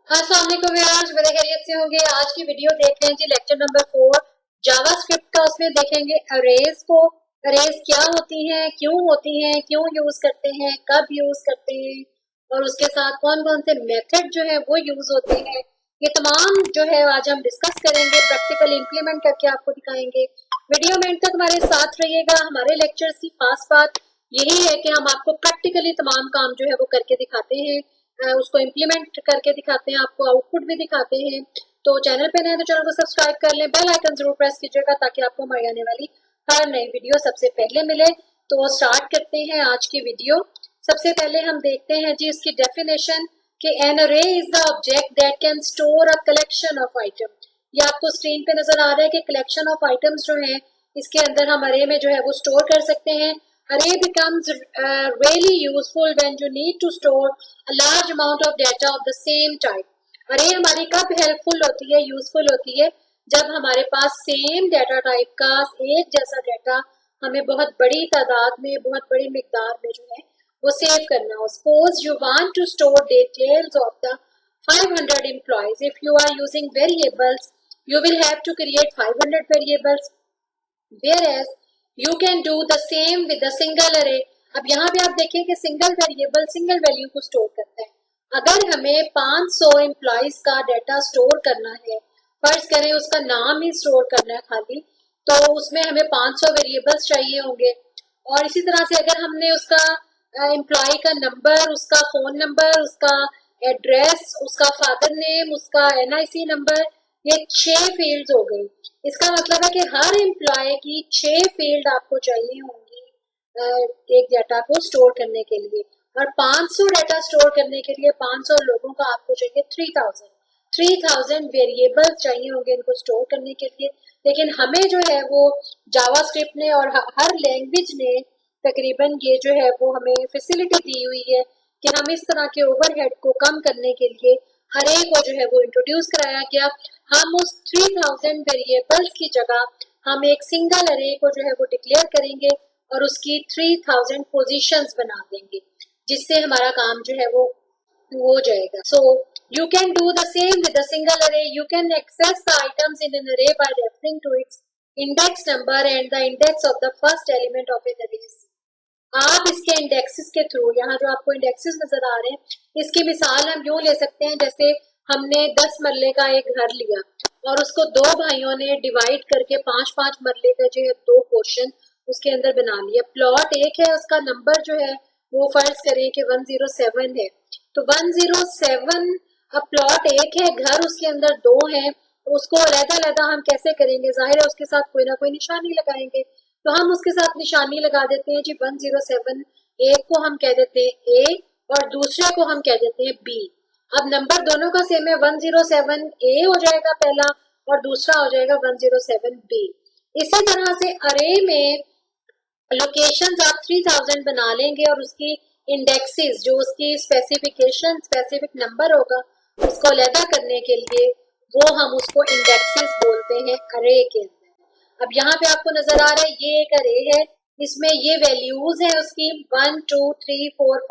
अस्सलाम वालेकुम व्यूअर्स, मेरे खैरियत से होंगे। आज की वीडियो देख रहे हैं जी, लेक्चर नंबर 4 जावास्क्रिप्ट का। उसमें देखेंगे अरेज को। अरेज क्या होती हैं, क्यों यूज करते हैं, कब यूज करते हैं और उसके साथ कौन कौन से मेथड जो है वो यूज होते हैं। ये तमाम जो है आज हम डिस्कस करेंगे, प्रैक्टिकल इंप्लीमेंट करके आपको दिखाएंगे। वीडियो में एंड तक हमारे साथ रहिएगा। हमारे लेक्चर्स की खास बात यही है कि हम आपको प्रैक्टिकली तमाम काम जो है वो करके दिखाते हैं, उसको इम्प्लीमेंट करके दिखाते हैं, आपको आउटपुट भी दिखाते हैं। तो चैनल पे नए तो चैनल को सब्सक्राइब कर लें, बेल आइकन जरूर प्रेस कीजिएगा ताकि आपको हमारी आने वाली हर नई वीडियो सबसे पहले मिले। तो स्टार्ट करते हैं आज की वीडियो। सबसे पहले हम देखते हैं जी इसकी डेफिनेशन कि एन अरे is the object that can store a collection of item. ये आपको स्क्रीन पे नजर आ रहा है कि कलेक्शन ऑफ आइटम्स जो है इसके अंदर हम अरे में जो है वो स्टोर कर सकते हैं। Array becomes really useful when you need to store a large amount of data of the same type. Array हमारी कब हेल्पफुल होती है, यूजफुल होती है, जब हमारे पास सेम डाटा टाइप का एक जैसा डाटा हमें बहुत बड़ी तादाद में, बहुत बड़ी मिकदार में जो है वो सेव करना हो। Suppose you want to store details of the 500 employees. If you are using variables, you will have to create 500 variables. Whereas you can do the same with the single array. अब यहाँ पे आप देखें कि single variable single value को store करता है। अगर हमें 500 एम्प्लॉइज का डाटा स्टोर करना है, फर्ज करें उसका नाम ही स्टोर करना है खाली, तो उसमें हमें 500 वेरिएबल्स चाहिए होंगे। और इसी तरह से अगर हमने उसका एम्प्लॉय का नंबर, उसका फोन नंबर, उसका एड्रेस, उसका फादर नेम, उसका एनआईसी नंबर, ये 6 फील्ड्स हो गई। इसका मतलब है कि हर एम्प्लॉय की 6 फील्ड आपको चाहिए होंगी एक डाटा को स्टोर करने के लिए। और 500 डाटा स्टोर करने के लिए 500 लोगों का आपको चाहिए 3000 वेरिएबल चाहिए होंगे इनको स्टोर करने के लिए। लेकिन हमें जो है वो जावास्क्रिप्ट ने और हर लैंग्वेज ने तकरीबन ये जो है वो हमें फैसिलिटी दी हुई है कि हम इस तरह के ओवरहेड को कम करने के लिए अरे को जो है वो इंट्रोड्यूस कराया गया। हम उस 3000 वेरिएबल्स की जगह हम एक सिंगल अरे को जो है वो डिक्लेयर करेंगे और उसकी 3000 पोजीशंस बना देंगे, जिससे हमारा काम जो है वो हो जाएगा। सो you can do the same with a single array. You can access the items in an array by referring to its index number and the index of the first element of an array. आप इसके indexes के through, यहाँ जो आपको indexes नजर आ रहे हैं, इसकी मिसाल हम यूं ले सकते हैं जैसे हमने 10 मरले का एक घर लिया और उसको दो भाइयों ने डिवाइड करके 5-5 मरले का जो है 2 पोर्शन उसके अंदर बना लिया। प्लॉट एक है, उसका नंबर जो है वो फर्ज करें कि 107 है, तो 107 अब प्लॉट एक है, घर उसके अंदर 2 है, तो उसको अलग-अलग हम कैसे करेंगे? जाहिर है उसके साथ कोई ना कोई निशानी लगाएंगे। तो हम उसके साथ निशानी लगा देते हैं जी 107। एक को हम कह देते हैं ए और दूसरे को हम कह देते हैं बी। अब नंबर दोनों का सेम है, 107 ए हो जाएगा पहला और दूसरा हो जाएगा 107 बी। इसी तरह से अरे में लोकेशंस आप 3000 बना लेंगे और उसकी इंडेक्सेस, जो उसकी स्पेसिफिकेशन स्पेसिफिक नंबर होगा, उसको अलग करने के लिए वो हम उसको इंडेक्सेस बोलते हैं अरे के अंदर। अब यहाँ पे आपको नजर आ रहा है ये एक अरे है, इसमें ये वैल्यूज है उसकी 1 2 3 4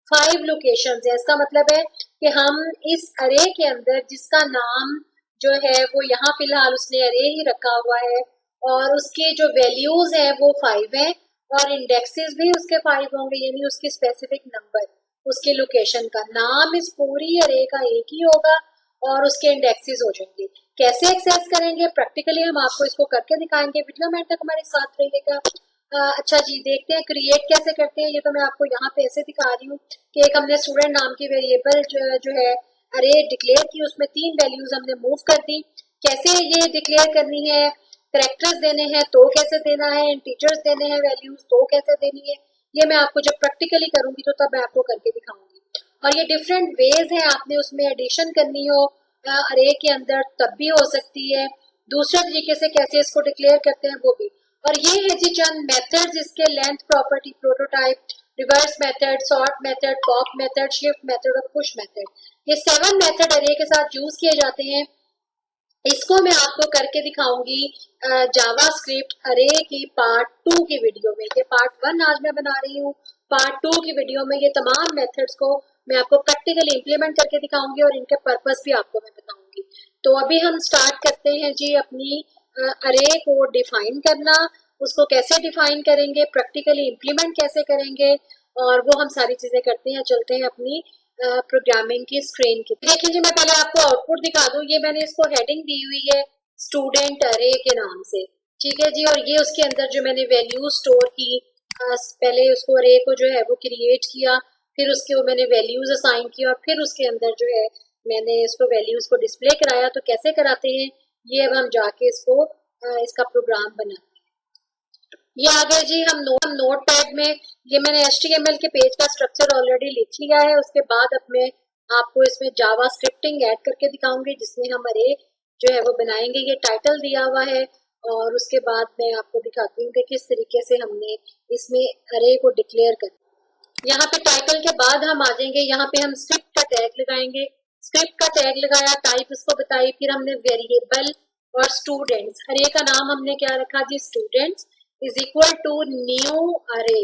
5 लोकेशंस है। इसका मतलब है कि हम इस अरे के अंदर जिसका नाम जो है वो यहाँ फिलहाल उसने अरे ही रखा हुआ है और उसके जो वैल्यूज है वो 5 है और इंडेक्सेस भी उसके 5 होंगे, यानी उसकी स्पेसिफिक नंबर, उसके लोकेशन का नाम इस पूरी अरे का एक ही होगा और उसके इंडेक्सेस हो जाएंगे। कैसे एक्सेस करेंगे प्रैक्टिकली हम आपको इसको करके दिखाएंगे। वीडियो में तक हमारे साथ रहिएगा। अच्छा जी, देखते हैं क्रिएट कैसे करते हैं। ये तो मैं आपको यहाँ पे ऐसे दिखा रही हूँ कि एक हमने स्टूडेंट नाम की वेरिएबल जो है अरे डिक्लेयर की, उसमें 3 वैल्यूज हमने मूव कर दी। कैसे ये डिक्लेयर करनी है, कैरेक्टर्स देने हैं तो कैसे देना है, इंटीजर्स देने हैं वैल्यूज तो कैसे देनी है, ये मैं आपको जब प्रैक्टिकली करूंगी तो तब मैं आपको करके दिखाऊंगी। और ये डिफरेंट वेज है, आपने उसमें एडिशन करनी हो अरे के अंदर तब भी हो सकती है, दूसरे तरीके से कैसे इसको डिक्लेयर करते हैं वो भी। और ये है जी चंद मेथड्स इसके, length property, prototype, reverse method, sort method, pop method, shift method और पुश मेथड। ये 7 मेथड अरे के साथ यूज किए जाते हैं। इसको मैं आपको करके दिखाऊंगी जावास्क्रिप्ट अरे की पार्ट 2 की वीडियो में। ये पार्ट 1 आज मैं बना रही हूँ, पार्ट 2 की वीडियो में ये तमाम मेथड्स को मैं आपको प्रैक्टिकली इम्प्लीमेंट करके दिखाऊंगी और इनके पर्पस भी आपको मैं बताऊंगी। तो अभी हम स्टार्ट करते हैं जी अपनी अरे को डिफाइन करना। उसको कैसे डिफाइन करेंगे, प्रैक्टिकली इम्प्लीमेंट कैसे करेंगे, और वो हम सारी चीजें करते हैं। चलते हैं अपनी प्रोग्रामिंग की स्क्रीन की। देखिए जी, मैं पहले आपको आउटपुट दिखा दूं। ये मैंने इसको हेडिंग दी हुई है स्टूडेंट अरे के नाम से, ठीक है जी। और ये उसके अंदर जो मैंने वैल्यू स्टोर की, पहले उसको अरे को जो है वो क्रिएट किया, फिर उसके वो मैंने वैल्यूज असाइन किया, और फिर उसके अंदर जो है मैंने इसको वैल्यूज को डिस्प्ले कराया। तो कैसे कराते हैं ये अब हम जाके इसको इसका प्रोग्राम बनाते हैं। ये आ गया जी, हम नोट पैड में ये मैंने HTML के पेज का स्ट्रक्चर ऑलरेडी लिख लिया है। उसके बाद अब मैं आपको इसमें जावा स्क्रिप्टिंग ऐड करके दिखाऊंगी, जिसमें हम अरे जो है वो बनाएंगे। ये टाइटल दिया हुआ है, और उसके बाद मैं आपको दिखाती हूँ कि किस तरीके से हमने इसमें अरे को डिक्लेयर कर। यहाँ पे टाइटल के बाद हम आ जाएंगे, यहाँ पे हम स्क्रिप्ट का टैग लगाएंगे। स्क्रिप्ट का टैग लगाया, टाइप इसको बताई, फिर हमने वेरिएबल और स्टूडेंट्स, अरे का नाम हमने क्या रखा जी, students is equal to new array.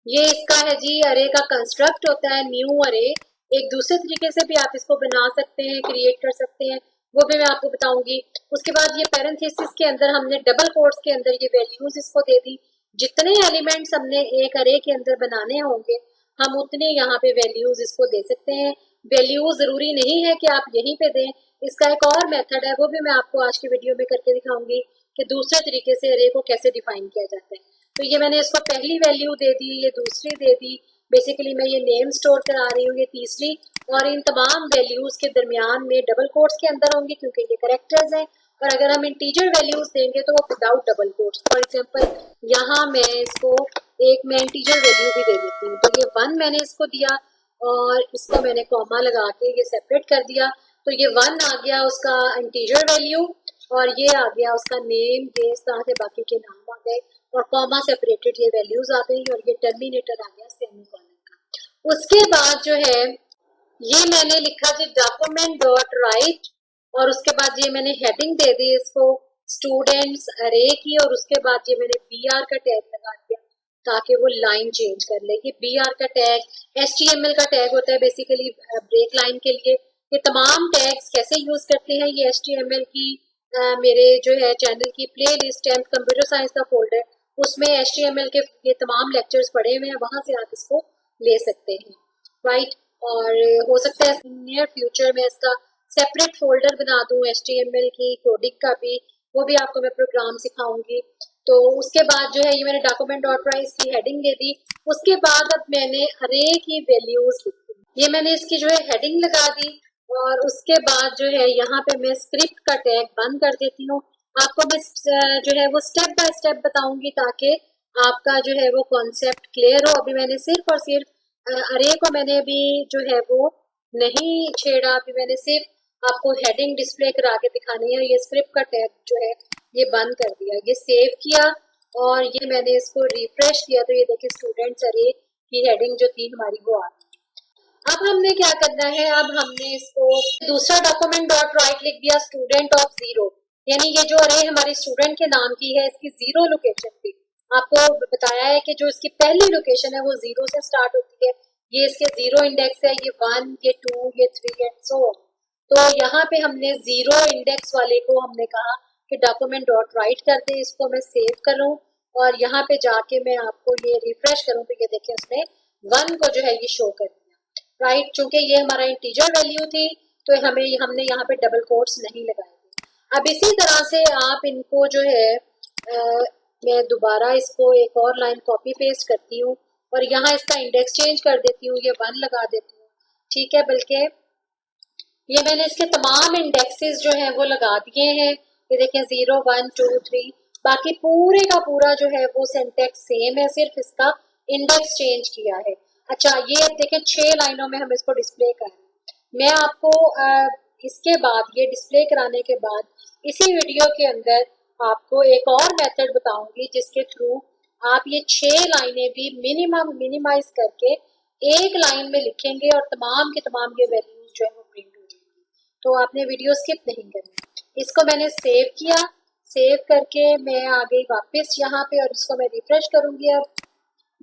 ये इसका है जी, अरे का कंस्ट्रक्ट होता है न्यू अरे। एक दूसरे तरीके से भी आप इसको बना सकते हैं, क्रिएट कर सकते हैं, वो भी मैं आपको बताऊंगी। उसके बाद ये पैरेंथेसिस के अंदर हमने डबल कोट्स के अंदर ये वैल्यूज इसको दे दी। जितने एलिमेंट्स हमने एक अरे के अंदर बनाने होंगे, हम उतने यहाँ पे वैल्यूज इसको दे सकते हैं। वैल्यूज जरूरी नहीं है कि आप यहीं पे दें, इसका एक और मेथड है, वो भी मैं आपको आज की वीडियो में करके दिखाऊंगी कि दूसरे तरीके से अरे को कैसे डिफाइन किया जाता है। तो ये मैंने इसको पहली वैल्यू दे दी, ये दूसरी दे दी, बेसिकली मैं ये नेम स्टोर करा रही हूँ, ये तीसरी। और इन तमाम वैल्यूज के दरमियान में डबल कोट्स के अंदर होंगी, क्योंकि ये करेक्टर्स हैं। और अगर हम इंटीजर वैल्यूज देंगे तो वो without double quotes. For example यहाँ मैं इसको एक मैं इंटीजर वैल्यू भी दे देती हूँ। तो ये 1 मैंने इसको दिया, और इसको मैंने कॉमा लगा के ये सेपरेट कर दिया। तो ये 1 आ गया उसका इंटीजर वैल्यू, और ये आ गया उसका नेम, ये इस तरह से बाकी के नाम आ गए, और कॉमा सेपरेटेड ये वैल्यूज आ गई, और ये टर्मिनेटर आ गया सेमीकोलन का। उसके बाद जो है ये मैंने लिखा जी डॉक्यूमेंट डॉट राइट, और उसके बाद ये मैंने हेडिंग दे दी इसको स्टूडेंट्स अरे की, और उसके बाद ये मैंने BR का टैग लगा दिया ताकि वो लाइन चेंज कर ले। ये BR का टैग HTML का टैग होता है बेसिकली ब्रेक लाइन के लिए। ये तमाम टैग्स कैसे यूज करते हैं, ये HTML की मेरे जो है चैनल की प्लेलिस्ट 10th कंप्यूटर साइंस का फोल्डर, उसमें HTML के ये तमाम लेक्चर्स पड़े हुए हैं, वहां से आप इसको ले सकते हैं, राइट। और हो सकता है नियर फ्यूचर में इसका सेपरेट फोल्डर बना दूं HTML की कोडिंग का भी, वो भी आपको मैं प्रोग्राम सिखाऊंगी। तो उसके बाद जो है ये मैंने डॉक्यूमेंट डॉट राइट की हेडिंग दे दी। उसके बाद अब मैंने अरे की वैल्यूज लिखी, ये मैंने इसकी जो है हेडिंग लगा दी, और उसके बाद जो है यहाँ पे मैं स्क्रिप्ट का टैग बंद कर देती हूँ। आपको मैं जो है वो स्टेप बाय स्टेप बताऊंगी ताकि आपका जो है वो कॉन्सेप्ट क्लियर हो। अभी मैंने सिर्फ और सिर्फ अरे को मैंने अभी जो है वो नहीं छेड़ा, अभी मैंने सिर्फ आपको हेडिंग डिस्प्ले करा के दिखानी है। ये स्क्रिप्ट का टैग जो है ये बंद कर दिया, ये सेव किया, और ये मैंने इसको रिफ्रेश किया, तो ये देखिए स्टूडेंट्स अरे की हेडिंग जो थी हमारी वो आ गई। अब हमने क्या करना है, अब हमने इसको दूसरा डॉक्यूमेंट डॉट राइट लिख दिया स्टूडेंट ऑफ 0, यानी ये जो अरे हमारी स्टूडेंट के नाम की है इसकी 0 लोकेशन थी। आपको बताया है कि जो इसकी पहली लोकेशन है वो 0 से स्टार्ट होती है। ये इसके 0 इंडेक्स है, ये 1, ये 2, ये 3 एंड सो ऑन। तो यहाँ पे हमने 0 इंडेक्स वाले को हमने कहा कि डॉक्यूमेंट डॉट राइट कर दे। इसको मैं सेव करूँ और यहाँ पे जाके मैं आपको ये रिफ्रेश करूँ तो ये देखिए उसने 1 को जो है ये शो कर, राइट। चूंकि ये हमारा इंटीजर वैल्यू थी तो हमने यहाँ पे डबल कोट्स नहीं लगाए थे। अब इसी तरह से आप इनको जो है मैं दोबारा इसको एक और लाइन कॉपी पेस्ट करती हूँ, और यहाँ इसका इंडेक्स चेंज कर देती हूँ, ये 1 लगा देती हूँ, ठीक है। बल्कि ये मैंने इसके तमाम इंडेक्सेस जो है वो लगा दिए हैं। ये देखें 0, 1, 2, 3, बाकी पूरे का पूरा जो है वो सिंटैक्स सेम है, सिर्फ इसका इंडेक्स चेंज किया है। अच्छा, ये अब देखें 6 लाइनों में हम इसको डिस्प्ले कर रहे हैं। मैं आपको इसके बाद ये डिस्प्ले कराने के बाद इसी वीडियो के अंदर आपको एक और मेथड बताऊंगी जिसके थ्रू आप ये 6 लाइनें भी मिनिमाइज करके एक लाइन में लिखेंगे और तमाम के तमाम ये वैल्यूज जो है वो प्रिंट हो जाएंगी। तो आपने वीडियो स्किप नहीं करना। इसको मैंने सेव किया, सेव करके मैं आ गई वापस यहाँ पे और इसको मैं रिफ्रेश करूंगी। अब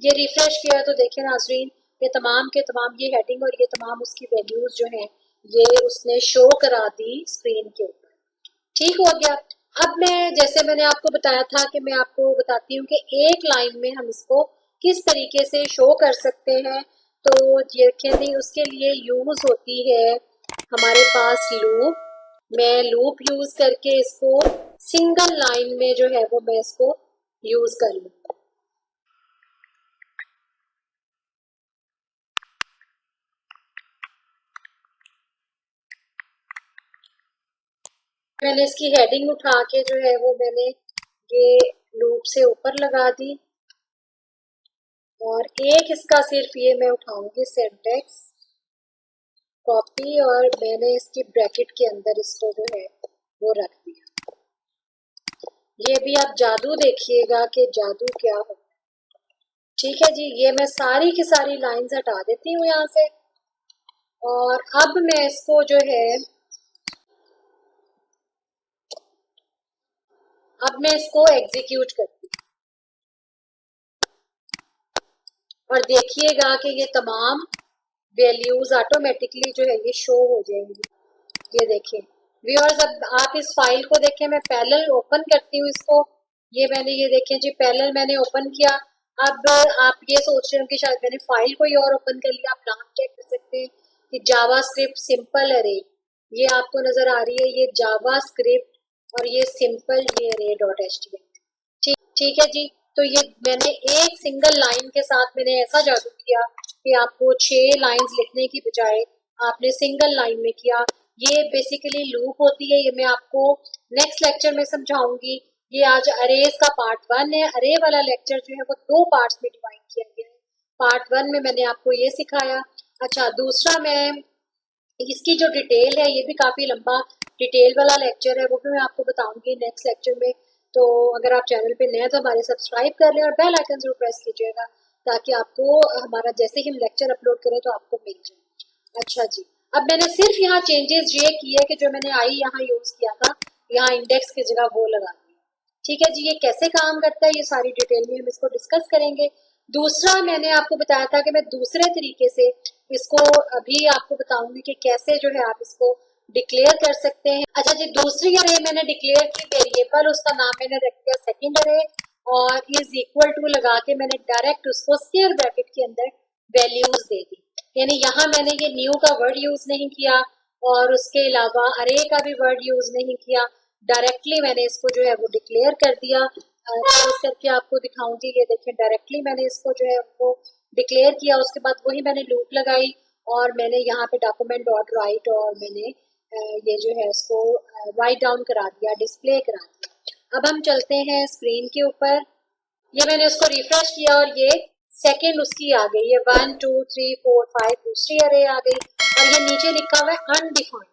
ये रिफ्रेश किया तो देखिए नाजरीन ये तमाम के तमाम ये हेडिंग और ये तमाम उसकी वैल्यूज जो हैं ये उसने शो करा दी स्क्रीन के ऊपर। ठीक हो गया। अब मैं जैसे मैंने आपको बताया था कि मैं आपको बताती हूँ कि एक लाइन में हम इसको किस तरीके से शो कर सकते हैं। तो देखें उसके लिए यूज होती है हमारे पास लूप। मैं लूप यूज करके इसको सिंगल लाइन में जो है वो मैं इसको यूज कर लूँ। मैंने इसकी हेडिंग उठा के जो है वो मैंने ये लूप से ऊपर लगा दी और एक इसका सिर्फ ये मैं उठाऊंगी सिंटेक्स कॉपी और मैंने इसकी ब्रैकेट के अंदर इसको जो है वो रख दिया। ये भी आप जादू देखिएगा कि जादू क्या हो। ठीक है जी, ये मैं सारी की सारी लाइंस हटा देती हूँ यहाँ से और अब मैं इसको जो है अब मैं इसको एग्जीक्यूट करती हूँ और देखिएगा कि ये तमाम वैल्यूज ऑटोमेटिकली जो है ये शो हो जाएंगी। ये देखें व्यूअर्स, अब आप इस फाइल को देखें, मैं पैरेलल ओपन करती हूँ इसको। ये मैंने ये देखें जी पैरेलल मैंने ओपन किया। अब आप ये सोच रहे हो कि शायद मैंने फाइल कोई और ओपन कर लिया। आप नाम चेक कर सकते हैं कि जावास्क्रिप्ट सिंपल अरे, ये आपको नजर आ रही है, ये जावास्क्रिप्ट और ये सिंपल ये अरे डॉट एचटीएमएल। ठीक है जी, तो ये मैंने एक सिंगल लाइन के साथ मैंने ऐसा जादू किया कि आपको 6 लाइंस लिखने की बजाय आपने सिंगल लाइन में किया। ये बेसिकली लूप होती है, ये मैं आपको नेक्स्ट लेक्चर में समझाऊंगी। ये आज अरेज का पार्ट 1 है। अरे वाला लेक्चर जो है वो 2 पार्ट्स में डिवाइड किया गया है। पार्ट 1 में मैंने आपको ये सिखाया। अच्छा, दूसरा मैं इसकी जो डिटेल है ये भी काफी लंबा डिटेल वाला लेक्चर है, वो भी मैं आपको बताऊंगी नेक्स्ट लेक्चर में। तो अगर आप चैनल पे नए हैं तो हमारे सब्सक्राइब कर लें और बेल आइकन जरूर प्रेस कीजिएगा ताकि आपको हमारा जैसे ही हम लेक्चर अपलोड करें तो आपको मिल जाए। अच्छा जी, अब मैंने सिर्फ यहाँ चेंजेस ये किए कि जो मैंने आई यहाँ यूज किया था, यहाँ इंडेक्स की जगह वो लगा दिया। ठीक है जी, ये कैसे काम करता है ये सारी डिटेल में हम इसको डिस्कस करेंगे। दूसरा मैंने आपको बताया था कि मैं दूसरे तरीके से इसको अभी आपको बताऊंगी कि कैसे जो है आप इसको डिक्लेयर कर सकते हैं। अच्छा जी, दूसरी अरे मैंने डिक्लेयर की वेरिएबल, उसका नाम मैंने रख दिया सेकंड अरे और इज इक्वल टू लगा के मैंने डायरेक्ट उसको स्क्वायर ब्रैकेट के अंदर वैल्यूज दे दी। यानी यहाँ मैंने ये न्यू का वर्ड यूज नहीं किया और उसके अलावा अरे का भी वर्ड यूज नहीं किया। डायरेक्टली मैंने इसको जो है वो डिक्लेयर कर दिया। क्लोज करके आपको दिखाऊंगी, ये देखिए डायरेक्टली मैंने इसको जो है वो डिक्लेयर किया। उसके बाद वही मैंने लूप लगाई और मैंने यहाँ पे डॉक्यूमेंट डॉट राइट और मैंने ये जो है इसको राइट डाउन करा दिया, डिस्प्ले करा दिया। अब हम चलते हैं स्क्रीन के ऊपर। ये मैंने उसको रिफ्रेश किया और ये सेकंड उसकी आ गई, ये 1 2 3 4 5 दूसरी अरे आ गई और ये नीचे लिखा हुआ है अनडिफाइंड।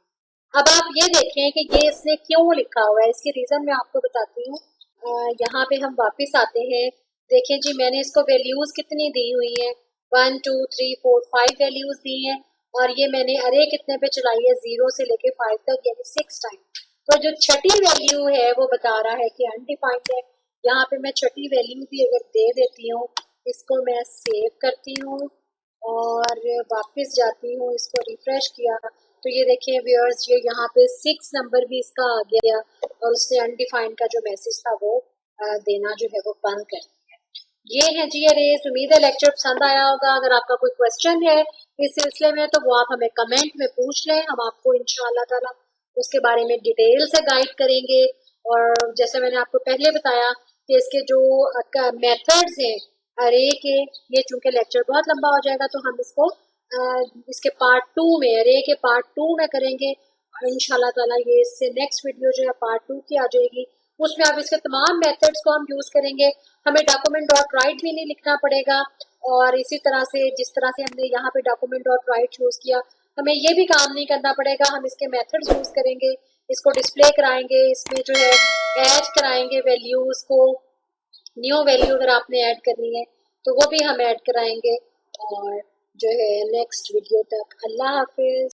अब आप ये देखें कि ये इसने क्यों लिखा हुआ है, इसकी रीजन मैं आपको बताती हूँ। यहाँ पे हम वापस आते हैं। देखें जी, मैंने इसको वैल्यूज कितनी दी हुई है, 1 2 3 4 5 वैल्यूज दी हैं और ये मैंने अरे कितने पे चलाई है, 0 से लेके 5 तक यानी 6 टाइम। तो जो छठी वैल्यू है वो बता रहा है कि अनडिफाइंड है। यहाँ पे मैं छठी वैल्यू भी अगर दे देती हूँ, इसको मैं सेव करती हूँ और वापस जाती हूँ, इसको रिफ्रेश किया तो ये देखिए व्यूअर्स, ये यहाँ पे 6 नंबर भी इसका आ गया और उसने अनडिफाइंड का जो मैसेज था वो देना जो है वो बंद कर दिया। ये है जी अरेज। उम्मीद है लेक्चर पसंद आया होगा। अगर आपका कोई क्वेश्चन है इस सिलसिले में तो वो आप हमें कमेंट में पूछ लें, हम आपको इंशाअल्लाह ताला उसके बारे में डिटेल से गाइड करेंगे। और जैसे मैंने आपको पहले बताया कि इसके जो मेथड्स हैं अरे के, ये चूंकि लेक्चर बहुत लंबा हो जाएगा तो हम इसको इसके पार्ट 2 में, अरे के पार्ट 2 में करेंगे इंशाल्लाह ताला। ये इससे नेक्स्ट वीडियो जो है पार्ट 2 की आ जाएगी, उसमें आप इसके तमाम मेथड्स को हम यूज करेंगे। हमें डॉक्यूमेंट डॉट राइट भी नहीं लिखना पड़ेगा और इसी तरह से जिस तरह से हमने यहाँ पे डॉक्यूमेंट डॉट राइट यूज किया, हमें ये भी काम नहीं करना पड़ेगा। हम इसके मेथड्स यूज करेंगे, इसको डिस्प्ले कराएंगे, इसमें जो है ऐड कराएंगे वैल्यूज को। न्यू वैल्यू अगर आपने ऐड करनी है तो वो भी हम ऐड कराएंगे। और जो है नेक्स्ट वीडियो तक अल्लाह हाफिज।